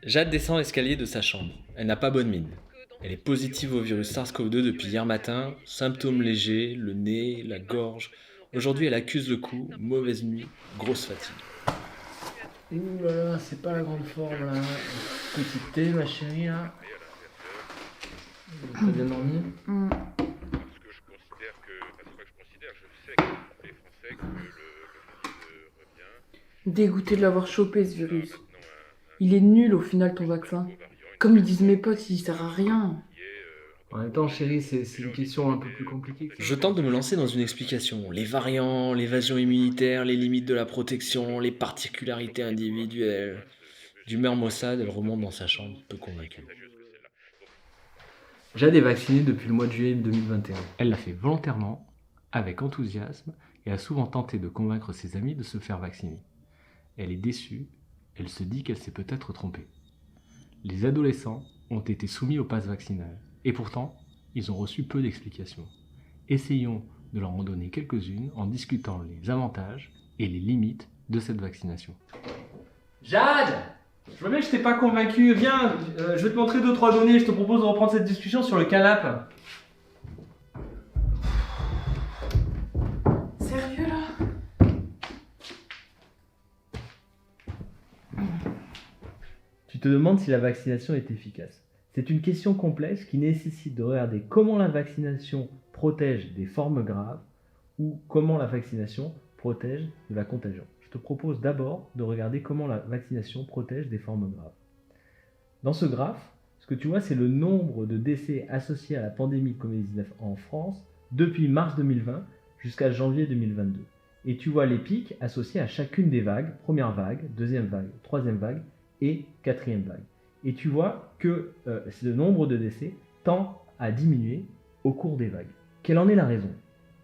Jade descend l'escalier de sa chambre. Elle n'a pas bonne mine. Elle est positive au virus SARS-CoV-2 depuis hier matin. Symptômes légers, le nez, la gorge. Aujourd'hui, elle accuse le coup, mauvaise nuit, grosse fatigue. Ouh là là, c'est pas la grande forme là. Petit thé, ma chérie là. T'as bien dormi? Parce que je considère que, enfin c'est pas que je considère, je sais que les Français que le Covid revient. Dégoûté de l'avoir chopé ce virus. Maintenant Il est nul au final ton vaccin. Comme ils disent mes potes, il sert à rien. En même temps, chérie, c'est une question un peu plus compliquée que ça. Je tente de me lancer dans une explication. Les variants, l'évasion immunitaire, les limites de la protection, les particularités individuelles. D'humeur maussade, elle remonte dans sa chambre, peu convaincue. Jade est vaccinée depuis le mois de juillet 2021. Elle l'a fait volontairement, avec enthousiasme, et a souvent tenté de convaincre ses amis de se faire vacciner. Elle est déçue, elle se dit qu'elle s'est peut-être trompée. Les adolescents ont été soumis au pass vaccinal, et pourtant, ils ont reçu peu d'explications. Essayons de leur en donner quelques-unes en discutant les avantages et les limites de cette vaccination. Jade! Je vois bien que je t'ai pas convaincu. Viens, je vais te montrer 2-3 données. Je te propose de reprendre cette discussion sur le canapé. Sérieux là? Tu te demandes si la vaccination est efficace. C'est une question complexe qui nécessite de regarder comment la vaccination protège des formes graves ou comment la vaccination protège de la contagion. Je te propose d'abord de regarder comment la vaccination protège des formes graves. Dans ce graphe, ce que tu vois, c'est le nombre de décès associés à la pandémie de Covid-19 en France depuis mars 2020 jusqu'à janvier 2022. Et tu vois les pics associés à chacune des vagues, première vague, deuxième vague, troisième vague et quatrième vague. Et tu vois que le nombre de décès tend à diminuer au cours des vagues. Quelle en est la raison?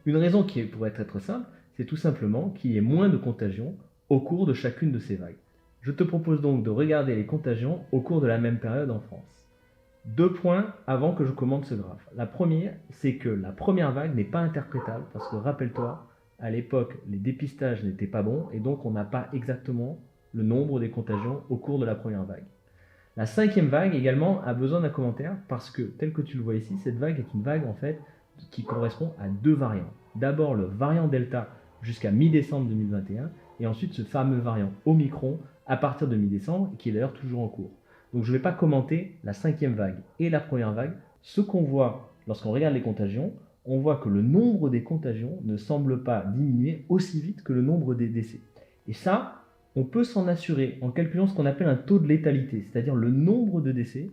Une raison qui pourrait être simple, c'est tout simplement qu'il y ait moins de contagions au cours de chacune de ces vagues. Je te propose donc de regarder les contagions au cours de la même période en France. 2 points avant que je commente ce graphe. La première, c'est que la première vague n'est pas interprétable parce que rappelle-toi, à l'époque, les dépistages n'étaient pas bons et donc on n'a pas exactement le nombre des contagions au cours de la première vague. La 5e vague également a besoin d'un commentaire parce que, tel que tu le vois ici, cette vague est une vague en fait qui correspond à 2 variants. D'abord le variant Delta jusqu'à mi-décembre 2021 et ensuite ce fameux variant Omicron à partir de mi-décembre qui est d'ailleurs toujours en cours. Donc je ne vais pas commenter la 5e vague et la première vague. Ce qu'on voit lorsqu'on regarde les contagions, on voit que le nombre des contagions ne semble pas diminuer aussi vite que le nombre des décès. Et ça, on peut s'en assurer en calculant ce qu'on appelle un taux de létalité, c'est-à-dire le nombre de décès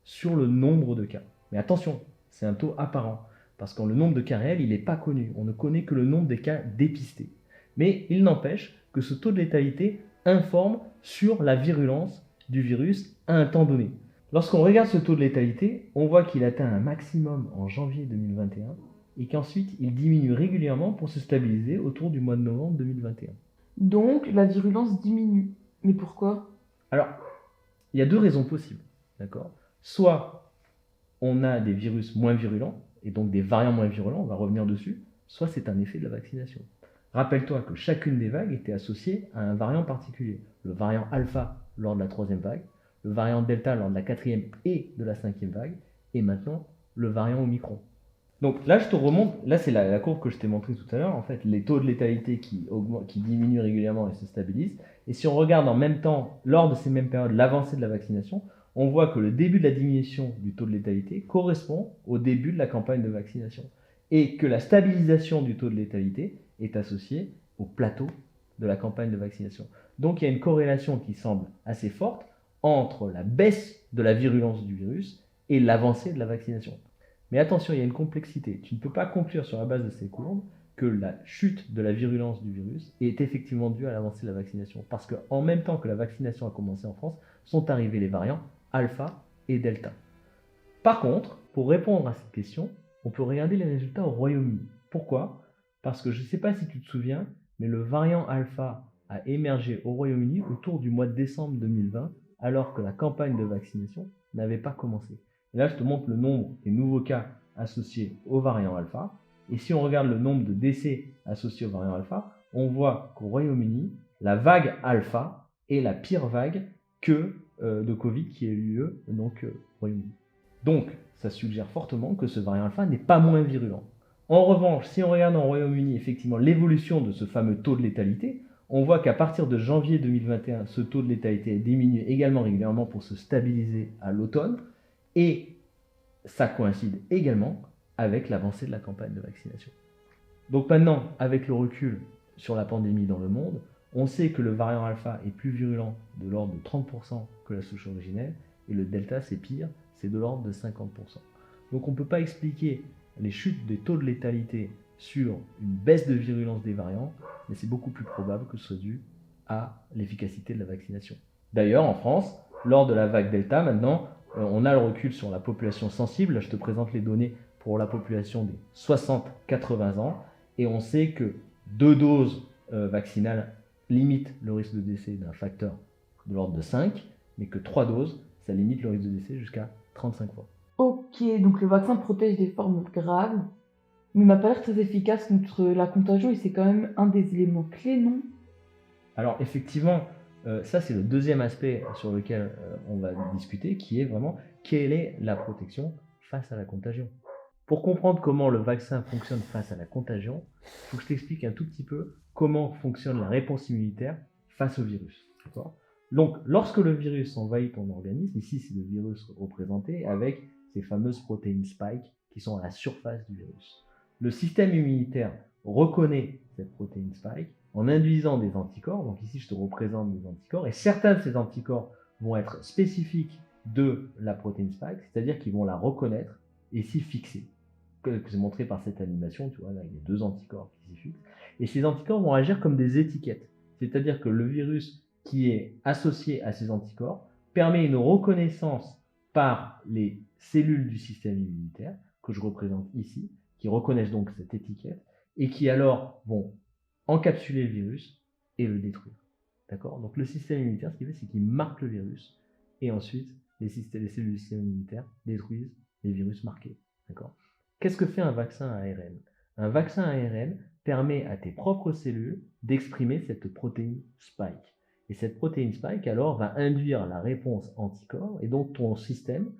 sur le nombre de cas. Mais attention, c'est un taux apparent, parce que le nombre de cas réels, il n'est pas connu. On ne connaît que le nombre des cas dépistés. Mais il n'empêche que ce taux de létalité informe sur la virulence du virus à un temps donné. Lorsqu'on regarde ce taux de létalité, on voit qu'il atteint un maximum en janvier 2021 et qu'ensuite il diminue régulièrement pour se stabiliser autour du mois de novembre 2021. Donc la virulence diminue. Mais pourquoi? Alors, il y a 2 raisons possibles, d'accord? Soit on a des virus moins virulents, et donc des variants moins virulents, on va revenir dessus, soit c'est un effet de la vaccination. Rappelle-toi que chacune des vagues était associée à un variant particulier. Le variant alpha lors de la 3e vague, le variant delta lors de la 4e et de la 5e vague, et maintenant le variant Omicron. Donc là, je te remonte, là c'est la courbe que je t'ai montrée tout à l'heure, en fait, les taux de létalité qui diminuent régulièrement et se stabilisent. Et si on regarde en même temps, lors de ces mêmes périodes, l'avancée de la vaccination, on voit que le début de la diminution du taux de létalité correspond au début de la campagne de vaccination. Et que la stabilisation du taux de létalité est associée au plateau de la campagne de vaccination. Donc il y a une corrélation qui semble assez forte entre la baisse de la virulence du virus et l'avancée de la vaccination. Mais attention, il y a une complexité. Tu ne peux pas conclure sur la base de ces courbes que la chute de la virulence du virus est effectivement due à l'avancée de la vaccination. Parce qu'en même temps que la vaccination a commencé en France, sont arrivés les variants alpha et delta. Par contre, pour répondre à cette question, on peut regarder les résultats au Royaume-Uni. Pourquoi? Parce que je ne sais pas si tu te souviens, mais le variant alpha a émergé au Royaume-Uni autour du mois de décembre 2020, alors que la campagne de vaccination n'avait pas commencé. Et là, je te montre le nombre des nouveaux cas associés au variant alpha. Et si on regarde le nombre de décès associés au variant alpha, on voit qu'au Royaume-Uni, la vague alpha est la pire vague que de Covid qui a eu lieu donc, au Royaume-Uni. Donc, ça suggère fortement que ce variant alpha n'est pas moins virulent. En revanche, si on regarde en Royaume-Uni effectivement l'évolution de ce fameux taux de létalité, on voit qu'à partir de janvier 2021, ce taux de létalité a diminué également régulièrement pour se stabiliser à l'automne, et ça coïncide également avec l'avancée de la campagne de vaccination. Donc maintenant, avec le recul sur la pandémie dans le monde, on sait que le variant alpha est plus virulent de l'ordre de 30% que la souche originelle, et le delta c'est pire, c'est de l'ordre de 50%. Donc on ne peut pas expliquer les chutes des taux de létalité sur une baisse de virulence des variants, mais c'est beaucoup plus probable que ce soit dû à l'efficacité de la vaccination. D'ailleurs, en France, lors de la vague Delta, maintenant, on a le recul sur la population sensible. Là, je te présente les données pour la population des 60-80 ans, et on sait que 2 doses vaccinales limitent le risque de décès d'un facteur de l'ordre de 5, mais que 3 doses, ça limite le risque de décès jusqu'à 35 fois. Ok, donc le vaccin protège des formes graves, mais il m'a pas l'air très efficace contre la contagion et c'est quand même un des éléments clés, non? Alors effectivement, ça c'est le deuxième aspect sur lequel on va discuter, qui est vraiment quelle est la protection face à la contagion. Pour comprendre comment le vaccin fonctionne face à la contagion, il faut que je t'explique un tout petit peu comment fonctionne la réponse immunitaire face au virus. D'accord ? Donc, lorsque le virus envahit ton organisme, ici c'est le virus représenté avec ces fameuses protéines spike qui sont à la surface du virus. Le système immunitaire reconnaît cette protéine spike en induisant des anticorps. Donc ici je te représente des anticorps, et certains de ces anticorps vont être spécifiques de la protéine spike, c'est-à-dire qu'ils vont la reconnaître et s'y fixer. Que c'est montré par cette animation, tu vois, là il y a 2 anticorps qui s'y fixent. Et ces anticorps vont agir comme des étiquettes. C'est-à-dire que le virus qui est associé à ces anticorps permet une reconnaissance par les cellules du système immunitaire, que je représente ici, qui reconnaissent donc cette étiquette, et qui alors vont encapsuler le virus et le détruire. D'accord ? Donc le système immunitaire, ce qu'il fait, c'est qu'il marque le virus, et ensuite les cellules du système immunitaire détruisent les virus marqués. D'accord ? Qu'est-ce que fait un vaccin ARN ? Un vaccin ARN permet à tes propres cellules d'exprimer cette protéine spike. Et cette protéine spike, alors, va induire la réponse anticorps, et donc ton système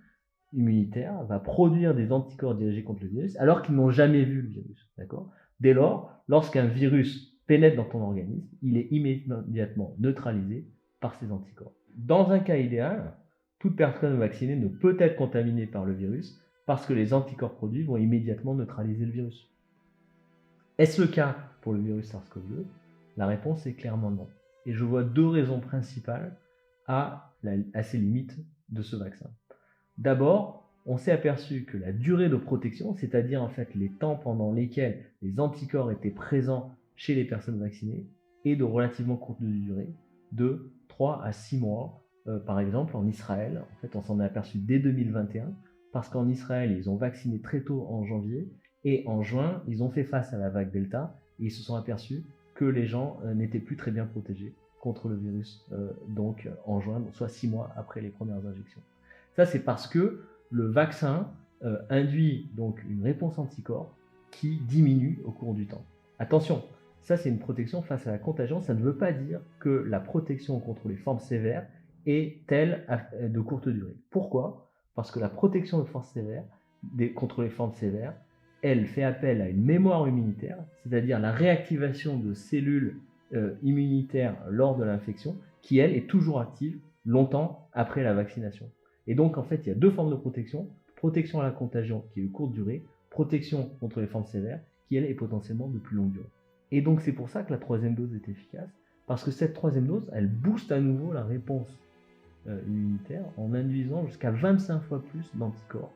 immunitaire va produire des anticorps dirigés contre le virus, alors qu'ils n'ont jamais vu le virus. D'accord ? Dès lors, lorsqu'un virus pénètre dans ton organisme, il est immédiatement neutralisé par ces anticorps. Dans un cas idéal, toute personne vaccinée ne peut être contaminée par le virus, parce que les anticorps produits vont immédiatement neutraliser le virus. Est-ce le cas pour le virus SARS-CoV-2 ? La réponse est clairement non. Et je vois 2 raisons principales à ces limites de ce vaccin. D'abord, on s'est aperçu que la durée de protection, c'est-à-dire en fait les temps pendant lesquels les anticorps étaient présents chez les personnes vaccinées, est de relativement courte durée, de 3 à 6 mois. Par exemple, en Israël, en fait, on s'en est aperçu dès 2021, parce qu'en Israël, ils ont vacciné très tôt en janvier, et en juin, ils ont fait face à la vague Delta, et ils se sont aperçus que les gens n'étaient plus très bien protégés contre le virus, donc en juin, soit 6 mois après les premières injections. Ça, c'est parce que le vaccin induit donc une réponse anticorps qui diminue au cours du temps. Attention, ça c'est une protection face à la contagion, ça ne veut pas dire que la protection contre les formes sévères est telle de courte durée. Pourquoi ? Parce que la protection de formes sévères, contre les formes sévères, elle fait appel à une mémoire immunitaire, c'est-à-dire la réactivation de cellules immunitaires lors de l'infection, qui elle est toujours active longtemps après la vaccination. Et donc en fait il y a 2 formes de protection, protection à la contagion qui est de courte durée, protection contre les formes sévères qui elle est potentiellement de plus longue durée. Et donc c'est pour ça que la 3e dose est efficace, parce que cette 3e dose elle booste à nouveau la réponse immunitaire en induisant jusqu'à 25 fois plus d'anticorps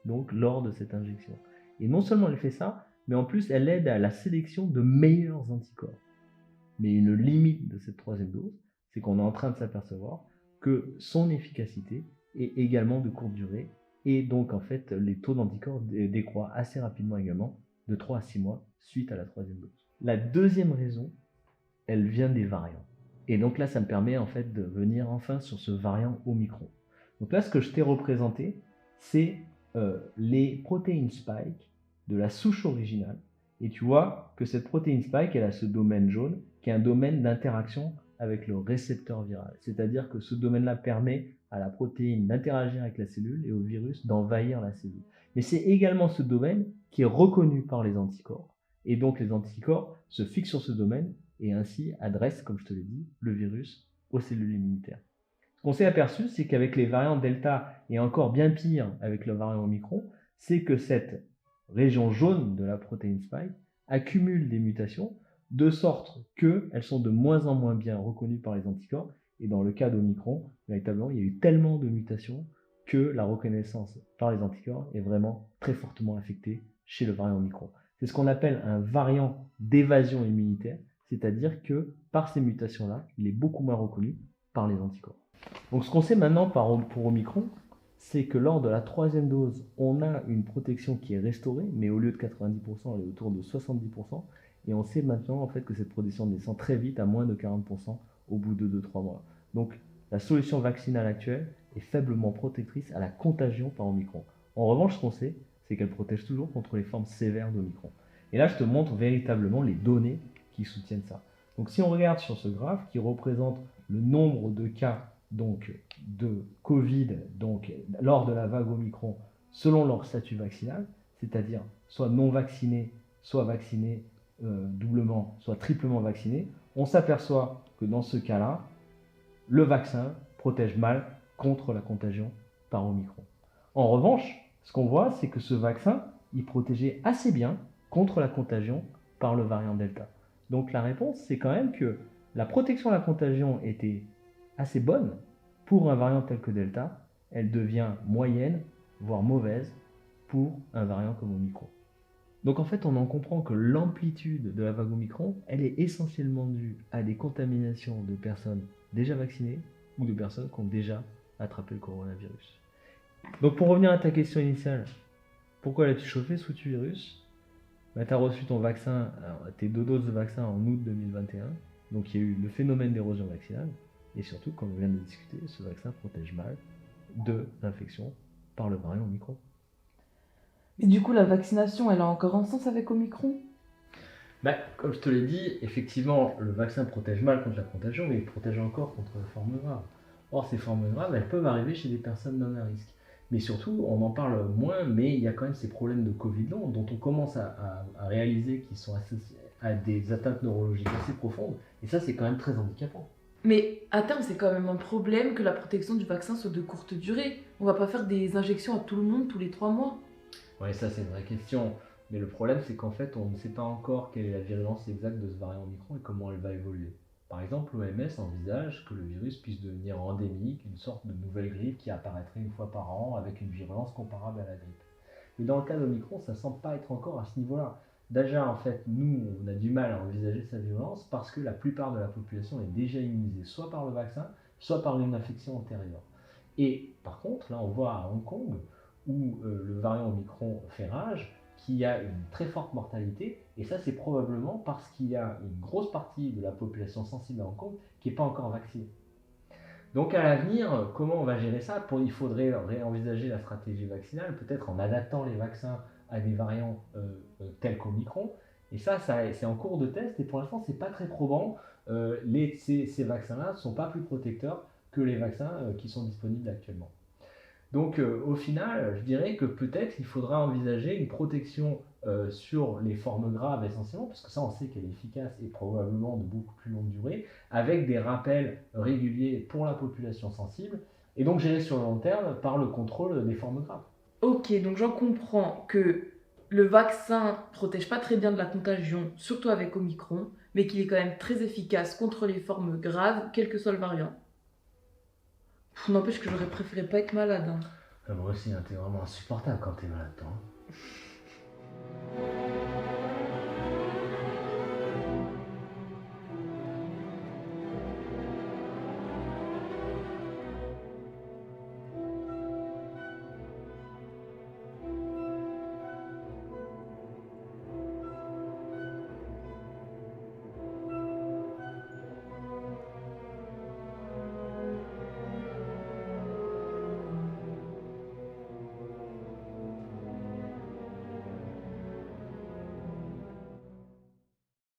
donc lors de cette injection. Et non seulement elle fait ça, mais en plus elle aide à la sélection de meilleurs anticorps. Mais une limite de cette 3e dose, c'est qu'on est en train de s'apercevoir que son efficacité est également de courte durée, et donc en fait les taux d'anticorps décroît assez rapidement également, de 3 à 6 mois suite à la 3e dose. La 2e raison, elle vient des variants. Et donc là ça me permet en fait de venir enfin sur ce variant Omicron. Donc là ce que je t'ai représenté, c'est les protéines spike de la souche originale, et tu vois que cette protéine spike elle a ce domaine jaune qui est un domaine d'interaction avec le récepteur viral, c'est-à-dire que ce domaine-là permet à la protéine d'interagir avec la cellule et au virus d'envahir la cellule. Mais c'est également ce domaine qui est reconnu par les anticorps. Et donc les anticorps se fixent sur ce domaine et ainsi adressent, comme je te l'ai dit, le virus aux cellules immunitaires. Ce qu'on s'est aperçu, c'est qu'avec les variants Delta et encore bien pire avec le variant Omicron, c'est que cette région jaune de la protéine spike accumule des mutations de sorte qu'elles sont de moins en moins bien reconnues par les anticorps. Et dans le cas d'Omicron, véritablement, il y a eu tellement de mutations que la reconnaissance par les anticorps est vraiment très fortement affectée chez le variant Omicron. C'est ce qu'on appelle un variant d'évasion immunitaire, c'est-à-dire que par ces mutations-là, il est beaucoup moins reconnu par les anticorps. Donc ce qu'on sait maintenant pour Omicron, c'est que lors de la 3e dose, on a une protection qui est restaurée, mais au lieu de 90%, elle est autour de 70%. Et on sait maintenant en fait que cette protection descend très vite à moins de 40% au bout de 2-3 mois. Donc la solution vaccinale actuelle est faiblement protectrice à la contagion par Omicron. En revanche, ce qu'on sait, c'est qu'elle protège toujours contre les formes sévères d'Omicron. Et là, je te montre véritablement les données qui soutiennent ça. Donc si on regarde sur ce graphe qui représente le nombre de cas donc, de Covid lors de la vague Omicron selon leur statut vaccinal, c'est-à-dire soit non vaccinés, soit vaccinés doublement, soit triplement vaccinés, on s'aperçoit que dans ce cas-là, le vaccin protège mal contre la contagion par Omicron. En revanche, ce qu'on voit, c'est que ce vaccin, il protégeait assez bien contre la contagion par le variant Delta. Donc la réponse, c'est quand même que la protection à la contagion était assez bonne pour un variant tel que Delta, elle devient moyenne, voire mauvaise, pour un variant comme Omicron. Donc en fait, on en comprend que l'amplitude de la vague Omicron, elle est essentiellement due à des contaminations de personnes déjà vaccinées ou de personnes qui ont déjà attrapé le coronavirus. Donc pour revenir à ta question initiale, pourquoi l'as-tu chauffé ce foutu virus ? Tu as reçu ton vaccin, tes 2 doses de vaccin en août 2021, donc il y a eu le phénomène d'érosion vaccinale, et surtout, comme on vient de discuter, ce vaccin protège mal de l'infection par le variant Omicron. Mais du coup, la vaccination, elle a encore un sens avec Omicron ? Comme je te l'ai dit, effectivement, le vaccin protège mal contre la contagion, mais il protège encore contre les formes graves. Or, ces formes graves, elles peuvent arriver chez des personnes non à risque. Mais surtout, on en parle moins, mais il y a quand même ces problèmes de Covid long dont on commence à réaliser qu'ils sont associés à des atteintes neurologiques assez profondes. Et ça, c'est quand même très handicapant. Mais à terme, c'est quand même un problème que la protection du vaccin soit de courte durée. On va pas faire des injections à tout le monde tous les 3 mois. Oui, ça c'est une vraie question. Mais le problème, c'est qu'en fait, on ne sait pas encore quelle est la virulence exacte de ce variant Omicron et comment elle va évoluer. Par exemple, l'OMS envisage que le virus puisse devenir endémique, une sorte de nouvelle grippe qui apparaîtrait une fois par an avec une virulence comparable à la grippe. Mais dans le cas d'Omicron, ça ne semble pas être encore à ce niveau-là. Déjà, en fait, nous, on a du mal à envisager sa virulence parce que la plupart de la population est déjà immunisée soit par le vaccin, soit par une infection antérieure. Et par contre, là, on voit à Hong Kong, où le variant Omicron fait rage, qui a une très forte mortalité, et ça c'est probablement parce qu'il y a une grosse partie de la population sensible à Hong Kong qui n'est pas encore vaccinée. Donc à l'avenir, comment on va gérer ça ? Il faudrait réenvisager la stratégie vaccinale, peut-être en adaptant les vaccins à des variants tels qu'Omicron, et ça c'est en cours de test, et pour l'instant c'est pas très probant. Ces vaccins-là ne sont pas plus protecteurs que les vaccins qui sont disponibles actuellement. Donc au final, je dirais que peut-être il faudra envisager une protection sur les formes graves essentiellement, parce que ça on sait qu'elle est efficace et probablement de beaucoup plus longue durée, avec des rappels réguliers pour la population sensible, et donc gérer sur le long terme par le contrôle des formes graves. Ok, donc j'en comprends que le vaccin protège pas très bien de la contagion, surtout avec Omicron, mais qu'il est quand même très efficace contre les formes graves, quel que soit le variant. N'empêche que j'aurais préféré pas être malade. Moi aussi, t'es vraiment insupportable quand t'es malade, toi.